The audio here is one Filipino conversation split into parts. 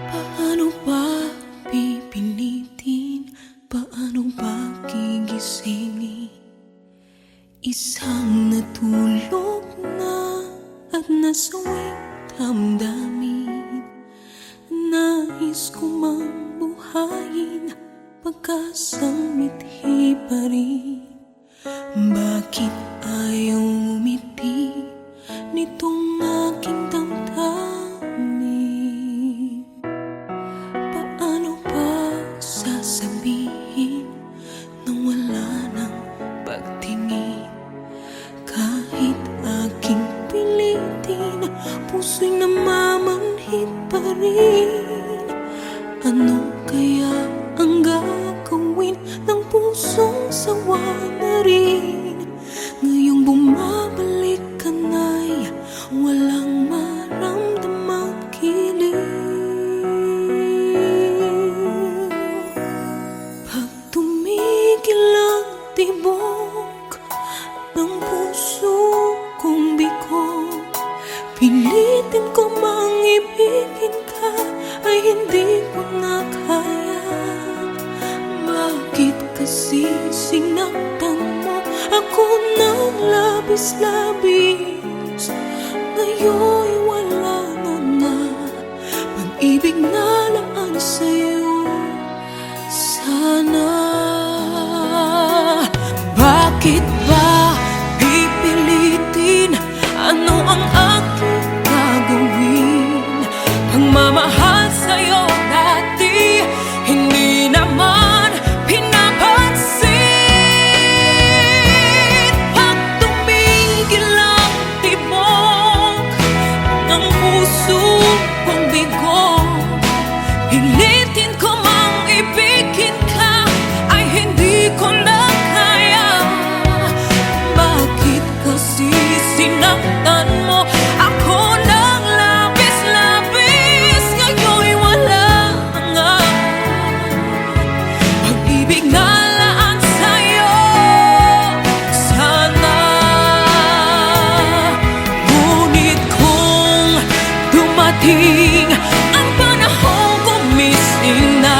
Paano ba pipilitin? Paano ba gigisingin? Isang natulog na at nasawing damdamin. Nais ko mang buhayin, pagkasang mithi pa rin. Bakit ayaw umiti nitong aking damdamin? Paano ba sasabihin nang wala nang pagtingin? Kahit aking pilitin, puso'y namamanhid pa rin. Ano kaya ang gagawin ng pusong sawa na rin? Ngayong bumabalik ka na'y walang maramdamang kilig. Pag tumigil ang tibok ng puso kong bigo, pilitin ko mang ibigin ka, ay hindi ko na kaya. Bakit kasi sinaktan mo ako ng labis-labis? Ngayon'y wala na nga pag-ibig na laan sa'yo. Sana bakit ba pipilitin? Ano ang aking gagawin? Pagmamahal sa'yo dati, hindi naman pinapansin. Pag tumigil ang tibok ng puso kong bigo, pilitin ko mang ibigin ka, ay hindi ko na kaya. Bakit kasi sinaktan mo ako ng labis-labis? Ngayon'y wala na nga pag-ibig na laan sa'yo. Sana ngunit kung dumating ang panahong gumising na,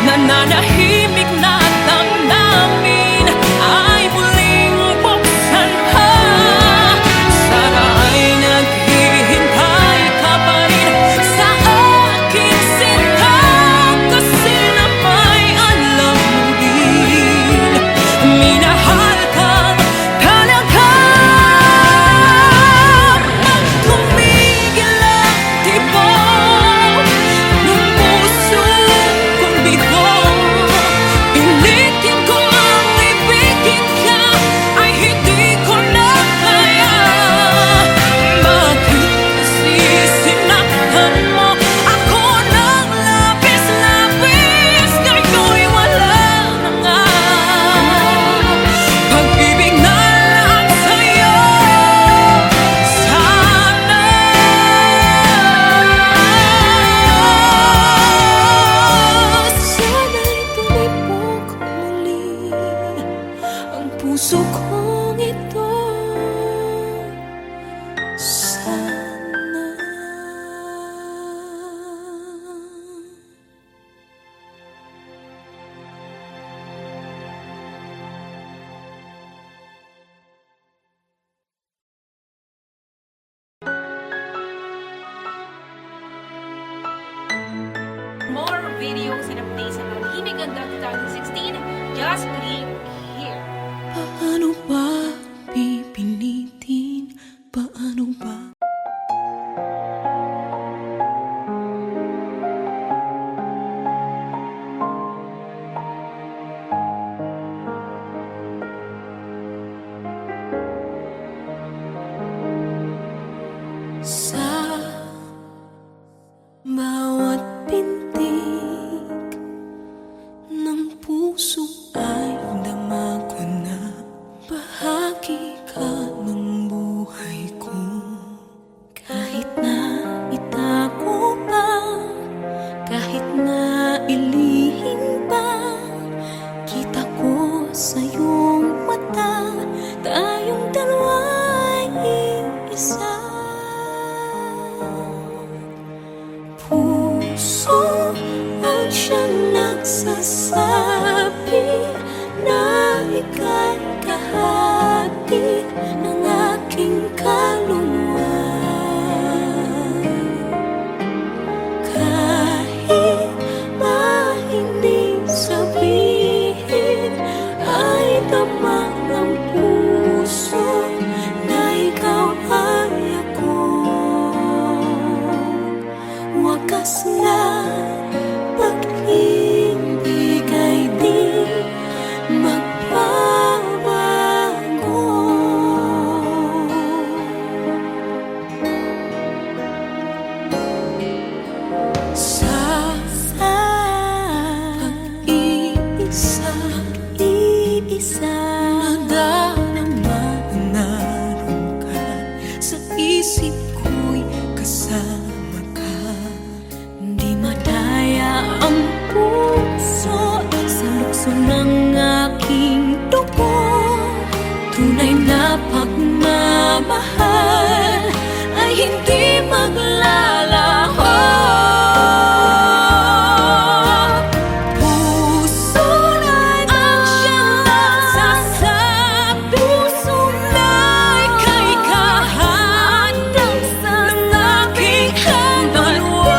nananahimik na damdamin ay muling buksan pa. Sana ay naghihintay ka pa rin sa aking sinta, kasi na may alam mo din, minahal ka talaga. Pag tumigil ang tibok ng puso kong bigo, pilitin ko ang ibigin ka, ay hindi ko na kaya. Bakit kasi sinaktan mo ako ng labis-labis? Ngayon'y wala na nga pag-ibig na laan sa'yo. Sana sana'y tumibok muli ang puso kong ito. Sana. More videos and updates about Himig Ganda 2016, just click here. Paano ba pipilitin? Paano ba? Sa bawat pintig ng puso ay dama ko na bahagi ka ng buhay ko. Kahit na itago pa, kahit na ilihim pa, kita ko sa iyong mata, tayong dalawa'y isa. Puso nagsasabi na ika'y kahati ng aking kaluluwa. Kahit na hindi sabihin, ay damang ng puso na ikaw ay ako. Wakas na pag-ibig ay di magbabago. Sa pag-iisa nadarama na naroon ka sa isip ko'y kasama ka. Di madaya ang puso sa lukso ng aking dugo. Tunay na pagmamahal ay hindi maglalaho. Puso na'y ang siyang nagsasabi, puso na'y kay kahandang sa aking kaluluwa.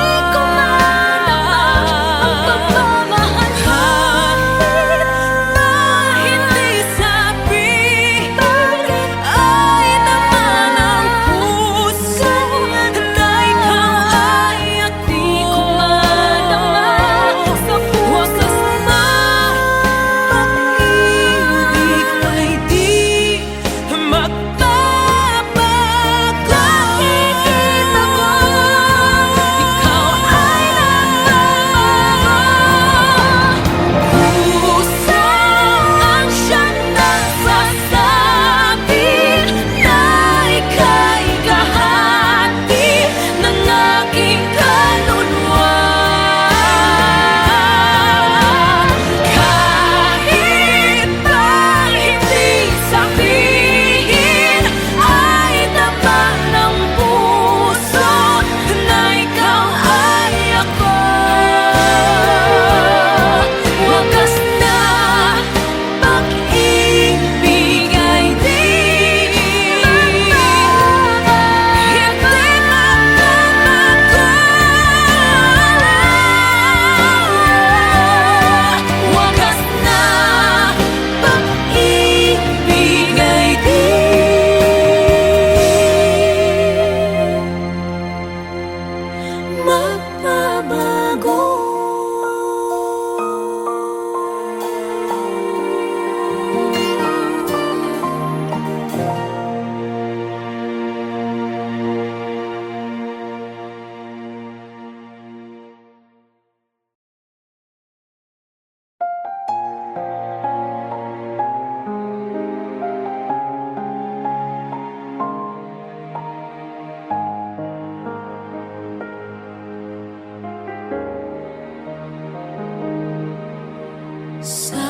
Sa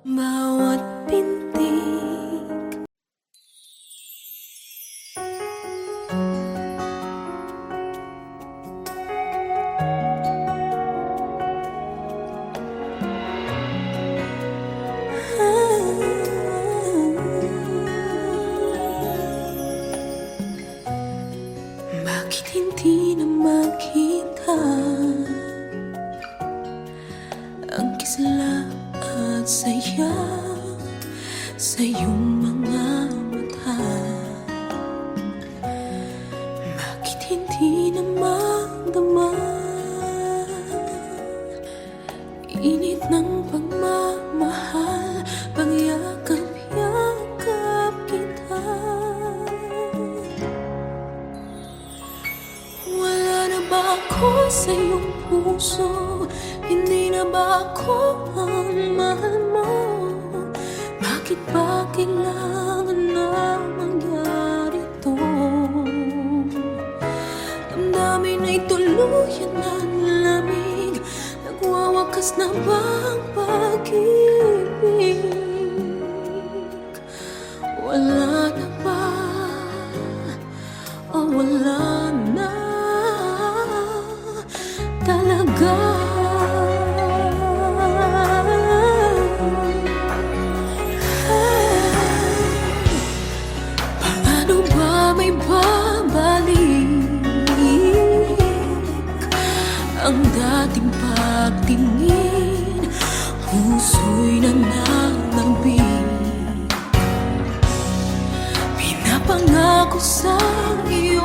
bawat pintig bakit hindi na makita ang kisla at saya sa iyong mga mata? Bakit hindi na magdama init ng pagmamahal, pagyakap-yakap kita? Wala na ba ako sa iyong puso? Hindi na ba ako ang mahal mo? Bakit ba kailangan na mangyari to? Damdamin ay tuluyan ng lamig. Nagwawakas na ba ang pag-ibig? Wala na ba? O wala na talaga? ang dating pagtingin, puso'y nananabik. Pinapangako sa iyo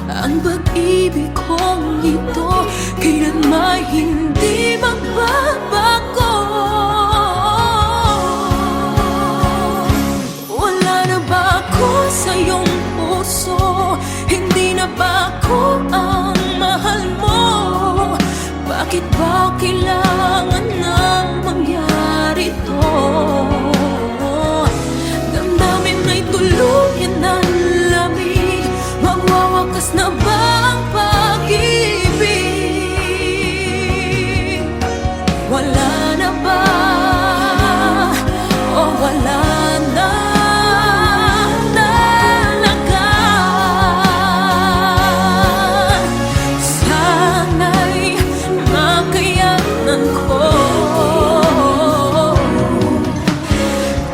ang pag-ibig kong ito kailanman hindi magbabago. Wala na ba ako sa iyong puso? Hindi na ba ako ang mahal mo? Bakit ba kailangan na mangyari to? Damdamin na'y tuluyan ng lamig, magwawakas na ba ang pag-ibig? Wala na ba? O wala na talaga? Sana'y makayanan ko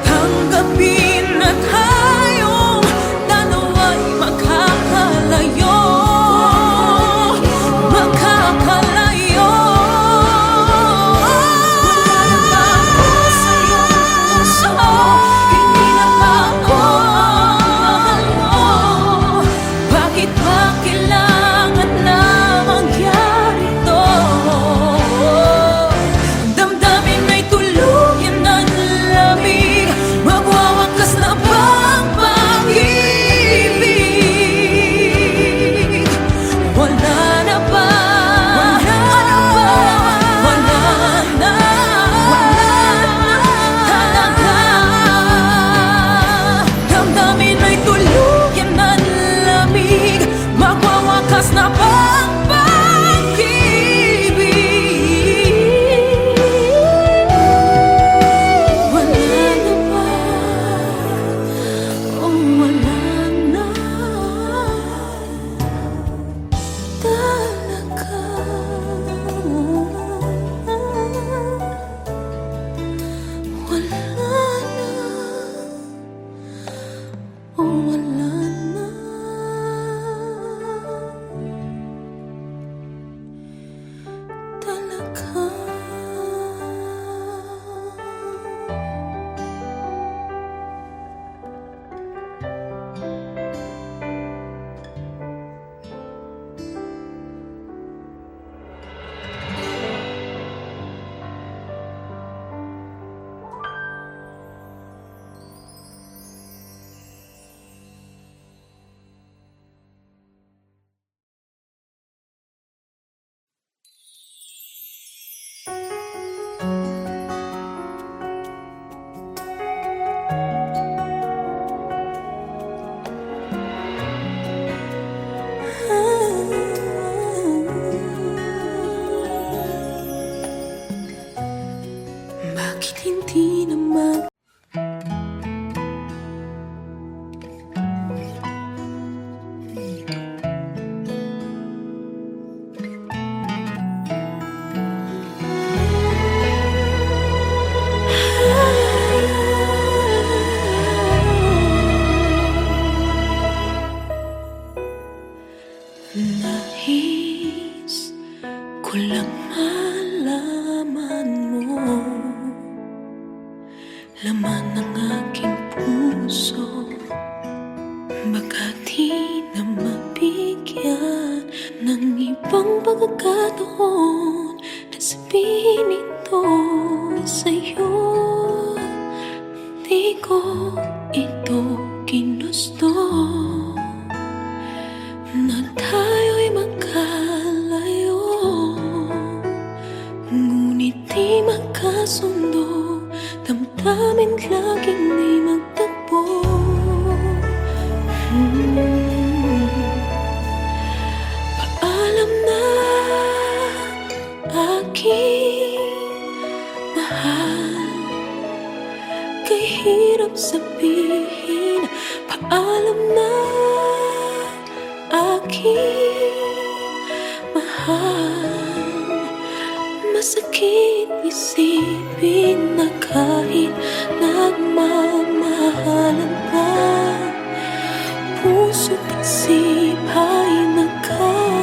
tanggapin na tayong dalawa'y makakalayo. Makakalayo. Wala na ba ako sa iyong puso? Hindi na ba ako mahal mo? Bakit ba kailangan na mangyari to? Damdamin na'y tuluyan ng lamig, magwawakas na ba ang pag-ibig? Wala na ba? Wala na ba? Wala na talaga. Damdamin na'y tuluyan ng lamig, magwawakas na ba ang pag-ibig? Wala na ba? O wala na talaga? Wala na. O wala na talaga. Bakit hindi naman nais ko lang malaman mo laman ng aking puso? Baka di na mabigyan ng ibang pagkakataon na sabihin ito sa'yo. Di ko ito ginusto na tayo'y magkalayo, ngunit di magkasundo, damdamin laging di magtagpo. Paalam na aking mahal, kay hirap sabihin. Paalam na aking mahal, masakit isipin na kahit nagmamahalan pa, puso't isip ay nagkalayo.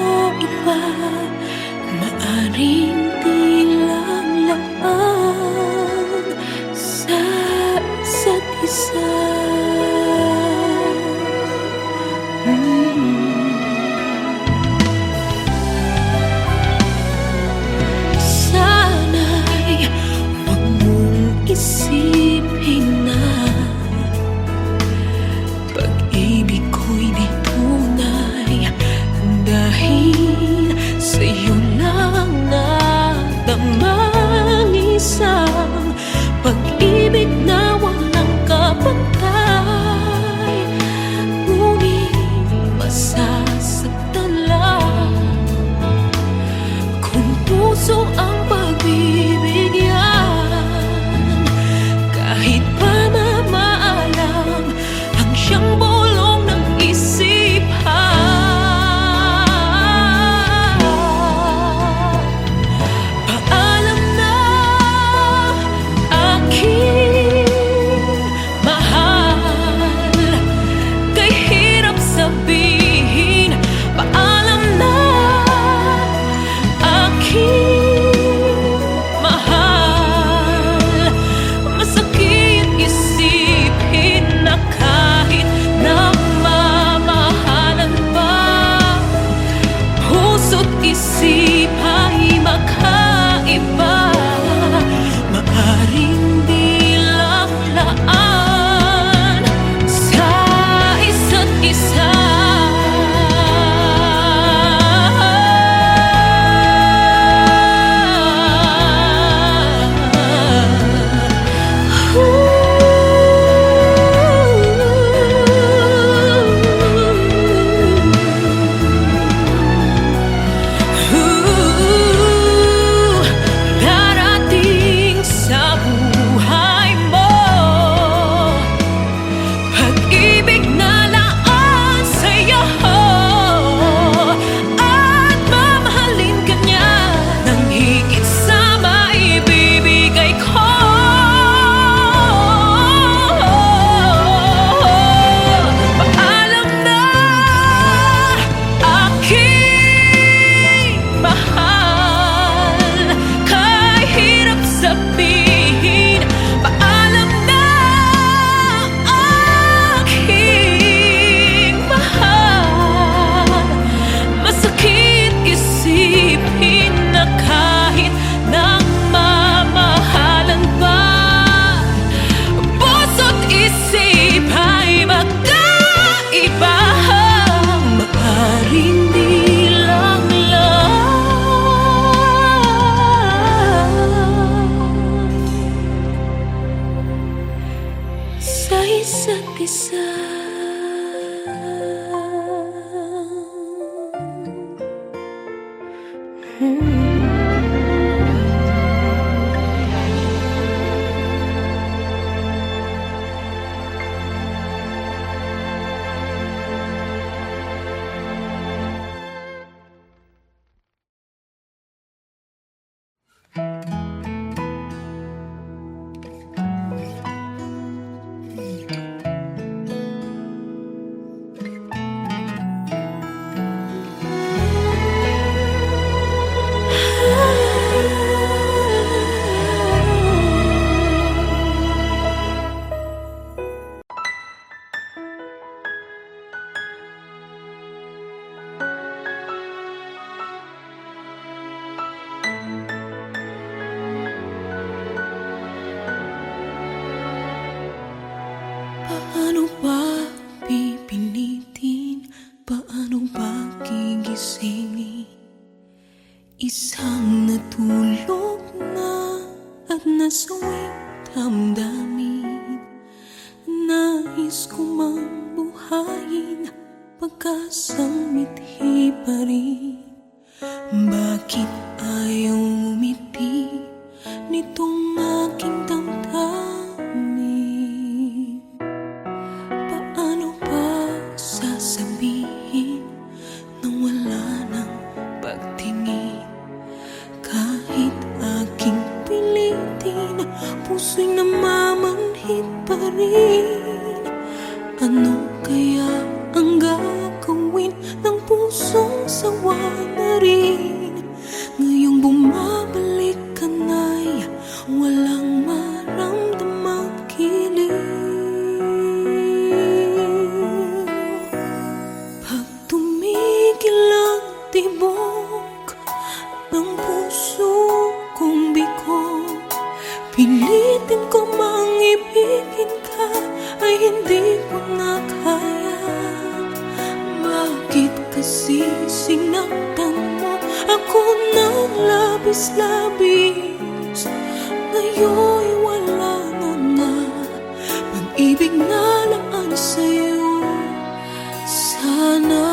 Paano ba pipilitin? Paano ba gigisingin? Isang natulog na at nasawing damdamin. Nais ko mang buhayin, pagkasang mithi pa rin. Bakit ayaw umiti nitong aking damdamin? Paano ba sasabihin nang wala nang pagtingin? Kahit aking pilitin, puso'y namamanhid pa rin. Ano kaya ang gagawin ng pusong sawa na rin? Ngayong bumabalik ka na'y walang maramdamang kilig. Pag tumigil ang tibok ng puso kong bigo, pilitin ko mang ibigin ka, ay hindi ko na kaya. Bakit kasi sinaktan mo ako ng labis-labis? Ngayon'y wala na nga pag-ibig na laan sa'yo. Sana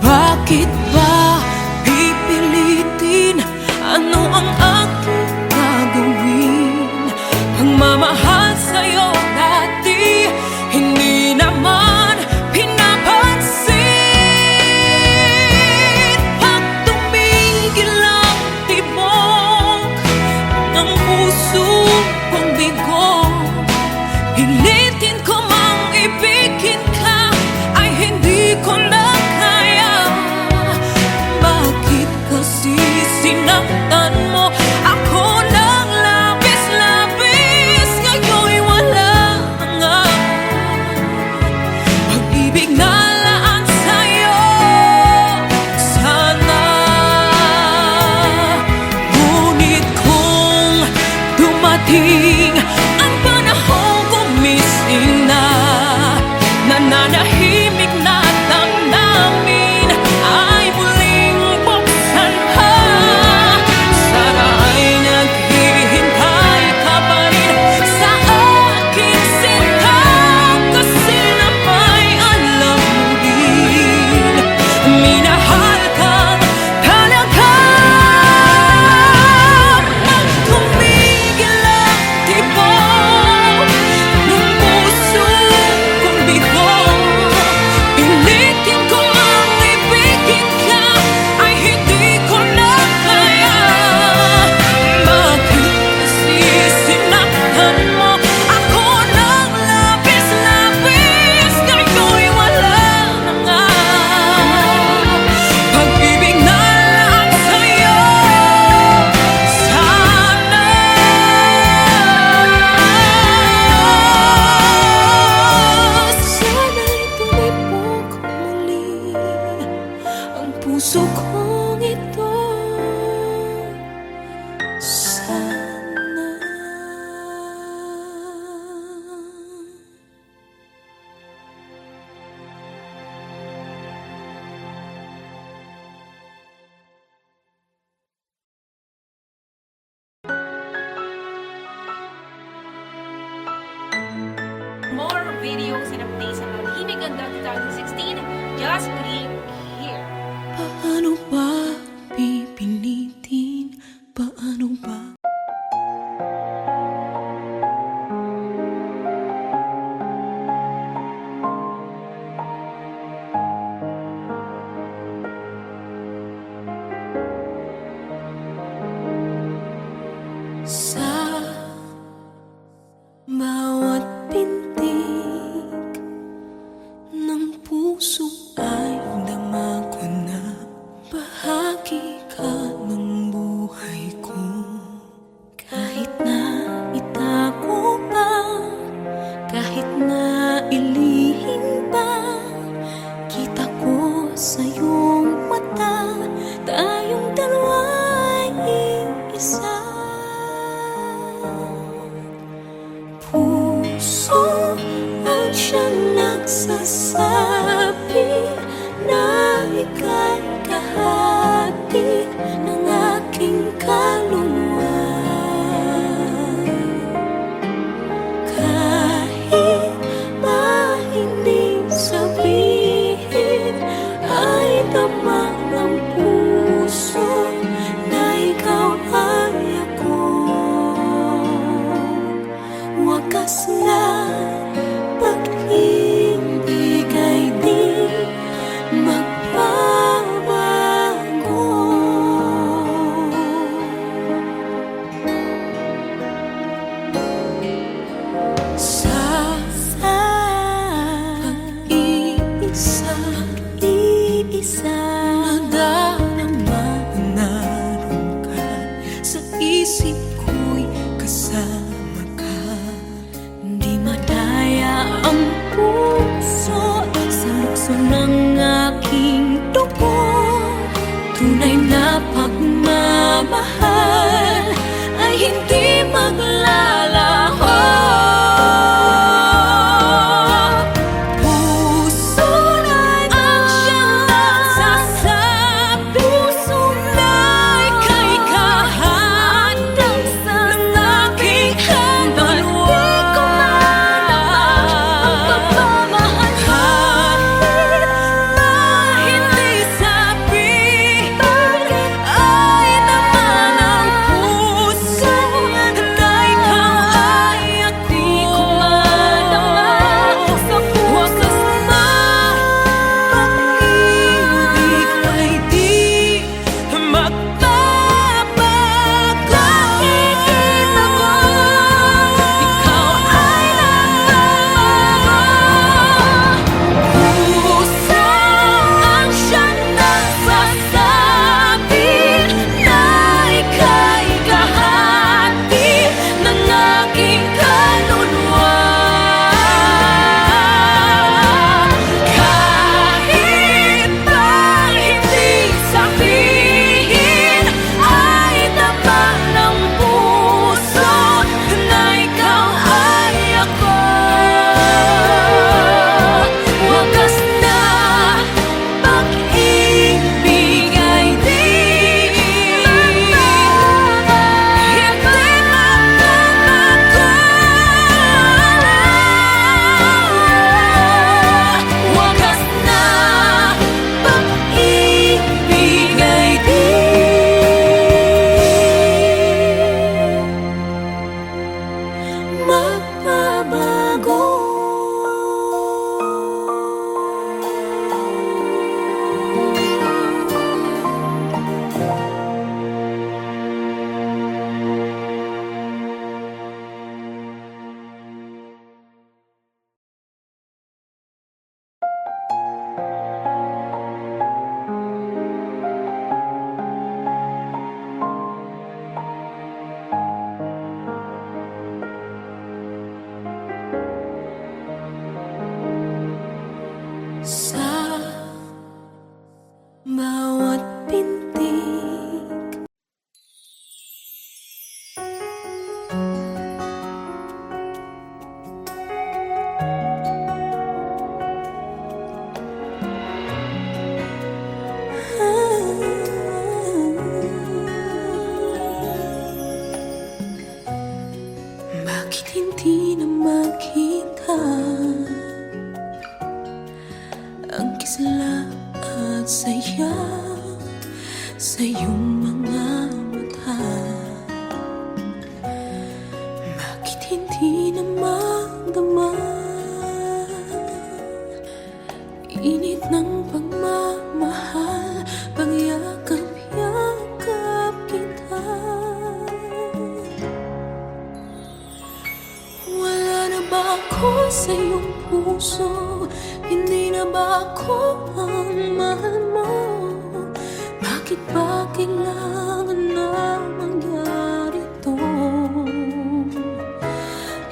bakit ba pipilitin? Ano ang aking gagawin? Ang mamahal sa'yo dati, hindi naman pinapansin. Pag tumigil ang tibok ng puso kong bigo, pilitin ko mang ibigin ka, ay hindi ko na kaya. Bakit kasi sinaktan mo ako ng labis-labis? Ngayon'y wala nga pag-ibig na laan sa'yo. Sana ngunit kung dumating ang panahong gumising na, nananahimik na damdamin ay muling buksan pa. Sana ay naghihintay ka pa rin sa aking sinta, kasi na may alam mo din, minahal ka talaga. Pag tumigil ang tibok ng puso kong bigo, pilitin ko mang ibigin ka, ay hindi ko na kaya. Bakit kasi sinaktan mo ako ng labis-labis? Ngayon'y wala na nga pag-ibig na laan sa'yo. Sana sana'y tumibok muli ang puso kong ito. Sana More videos and updates about Himig Ganda 2016, just click here. paano ba puso ay dama ko na bahagi ka ng buhay ko. Kahit na itago pa, kahit na ilihim pa, kita ko sa iyong mata, tayong dalawa'y iisa. Puso ang siyang nagsasabi na ika'y kahati ng aking kaluluwa. Kahit ba hindi sabihin, ay damang ng puso na ikaw ay ako. Wakas na pag-ibig ay di magbabago. Sa pag-iisa, nadarama na naroon ka sa isip ko'y kasama ka. Di madaya ang puso sa lukso ng aking dugo. Tunay na pagmamahal ay hindi maglalaho. Puso na ang siyang nagsasabi, puso na ika'y kahandang sa aking kaluluwa. Kahit na hindi sabihin, ay naman ang puso na ikaw ay ako. Sa wakas na pag-ibig ay di magbabago. Nakikita ko, ikaw ay nagbabago. Puso ang siyang nagsasabi na ika'y kahati ng aking kaluluwa. Kahit ba hindi sabihin, ay damang ng puso na ikaw ay ako. Wakas na pag-ibig ay di magbabago. Wakas na pag-ibig ay di magbabago. Sa bawat pintig, bakit hindi na makita ang kisla at saya sa iyong mga mata? Bakit hindi na magdama init ng pagmamahal, pagyakap-yakap kita? Wala na ba ako sa iyong puso? Hindi na ba ako ako ang mahal mo? Bakit ba kailangan na mangyari to?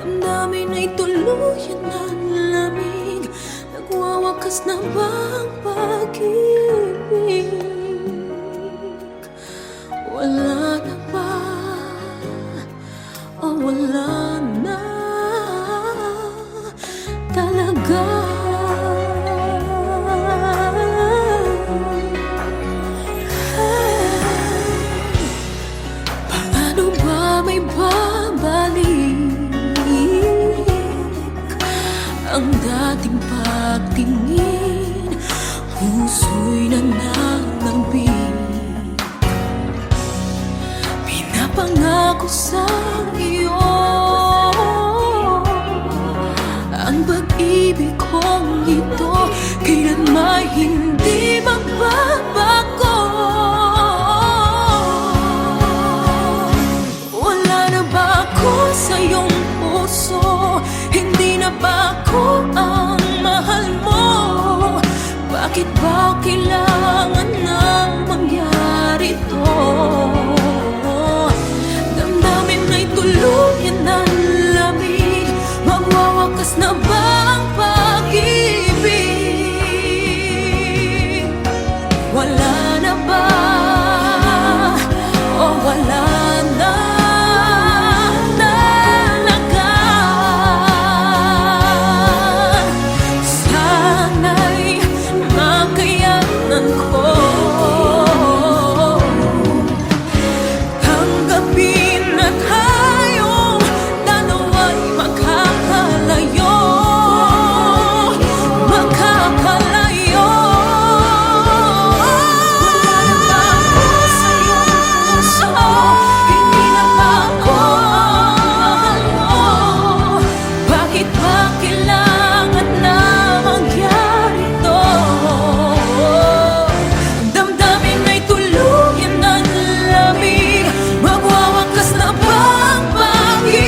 Damdamin ay tuluyan ng lamig. Nagwawakas na ba ang pag-ibig? Wala na ba? O wala na talaga? Paano ba may babalik ang dating pagtingin? Puso'y nananambing, pinapangako sa iyo ang pag-ibig kong ito kailanman hindi magbabago. Wala na ba ako sa iyong puso? Hindi na ba ako ang mahal mo? Bakit ba kailangan nang mangyari to? Damdamin ay tuluyan ng lamig. Magwawakas na ba ang pag-ibig? Wala na ba? O wala na talaga? Sana'y makayanan ko tanggapin na tayong dalawa'y makakalayo. Makakalayo. Wala na ba ako sa iyong puso? Hindi na ba ako ang mahal mo? Bakit ba kailangan na mangyari to? Damdamin ay tuluyan ng lamig. Magwawakas na ba ang pag-ibig?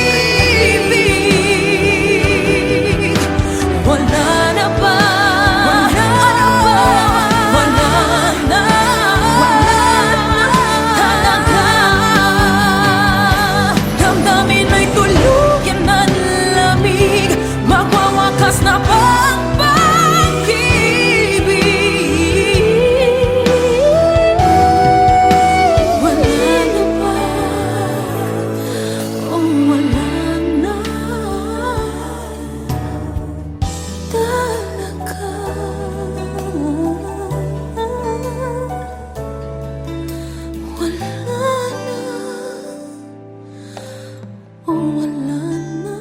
Wala na ba? Wala na talaga. Damdamin ay tuluyan ng lamig. Magwawakas na ba ang pag-ibig? Wala na ba? O wala na talaga? Wala na o wala na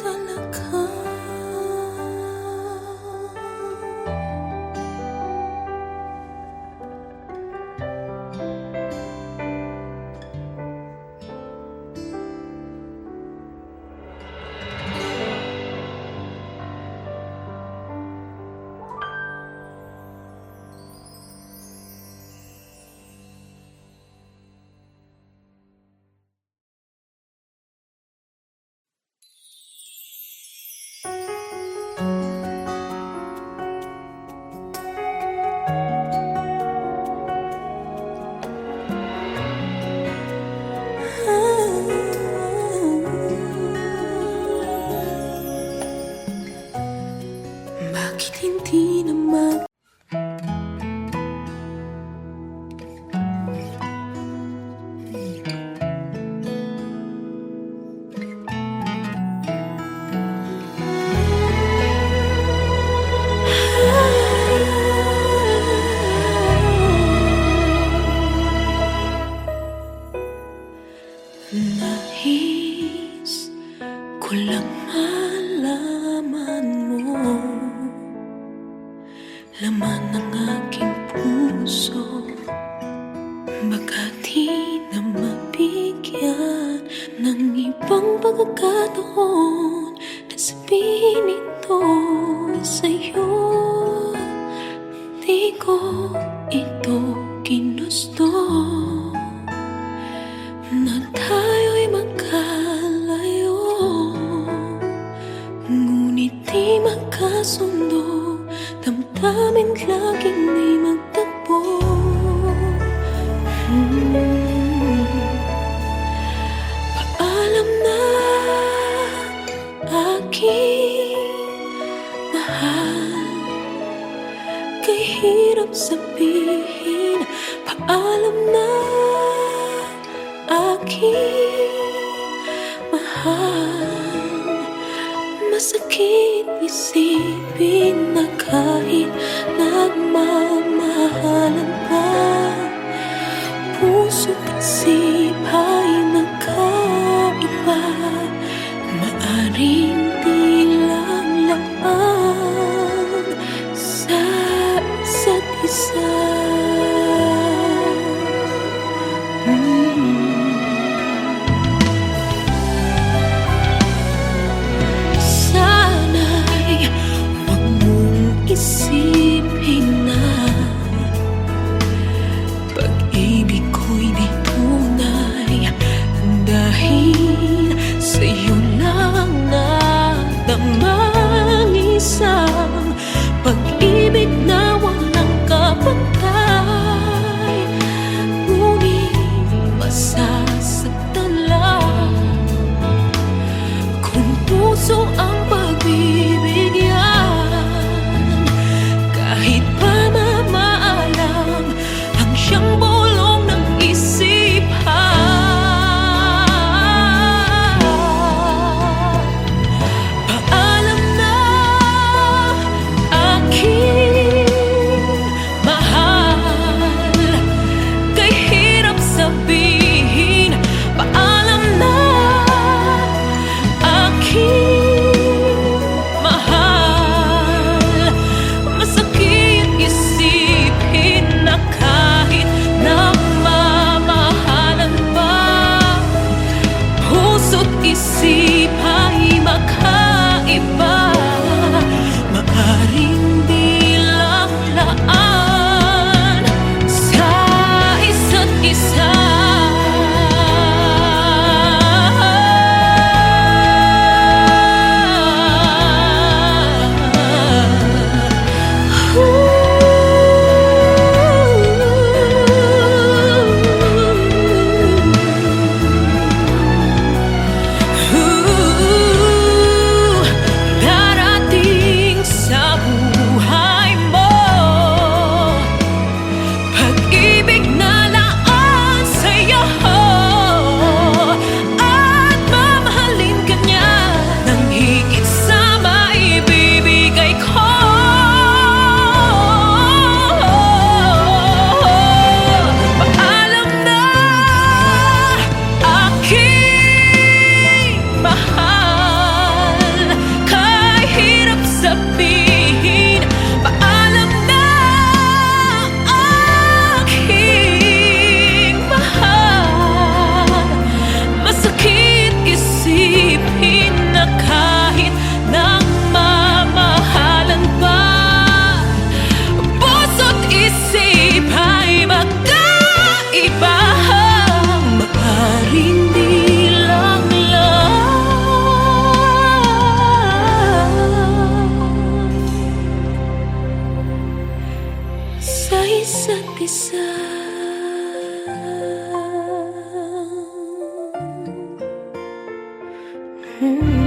talaga? Bakit hindi naman nais ko lang malaman mo laman ng aking puso? Baka di na mabigyan ng ibang pagkakataon na sabihin ito sa'yo. Di ko ito ginusto na tayo'y magkalayo. magkasundo, damdamin laging di magtagpo. Paalam na aking mahal, kay hirap sabihin. Paalam na aking mahal, masakit isipin na kahit nagmamahalan pa, puso't isip ay nagkaiba. Maaring di lang laan sa isa't isa. Sana'y huwag mong isipin na pag-ibig ko'y di tunay, dahil sa'yo lang nadamang isang pag-ibig na walang kapantay. Ngunit masasaktan lang kung puso ang pagbibigyan, kahit pa mamaalam ang siyang bulong ng isipan. Paalam na aking mahal, kay hirap sabihin. Paalam na aking mahal, masakit isipin na kahit nagmamahalan pa, puso't isip ay magkaiba. Maaring di lang laan sa isa't isa. Darating sa buhay mo pag-ibig na laan sa'yo, at mamahalin ka niya nang higit sa maibibigay ko. Paalam na aking mahal, kay hirap sabihin. Paalam na aking mahal, masakit isipin na kahit nagmamahalan pa, puso't isip ay magkaiba. Maaring di lang lang sa isa't isa. Hmm.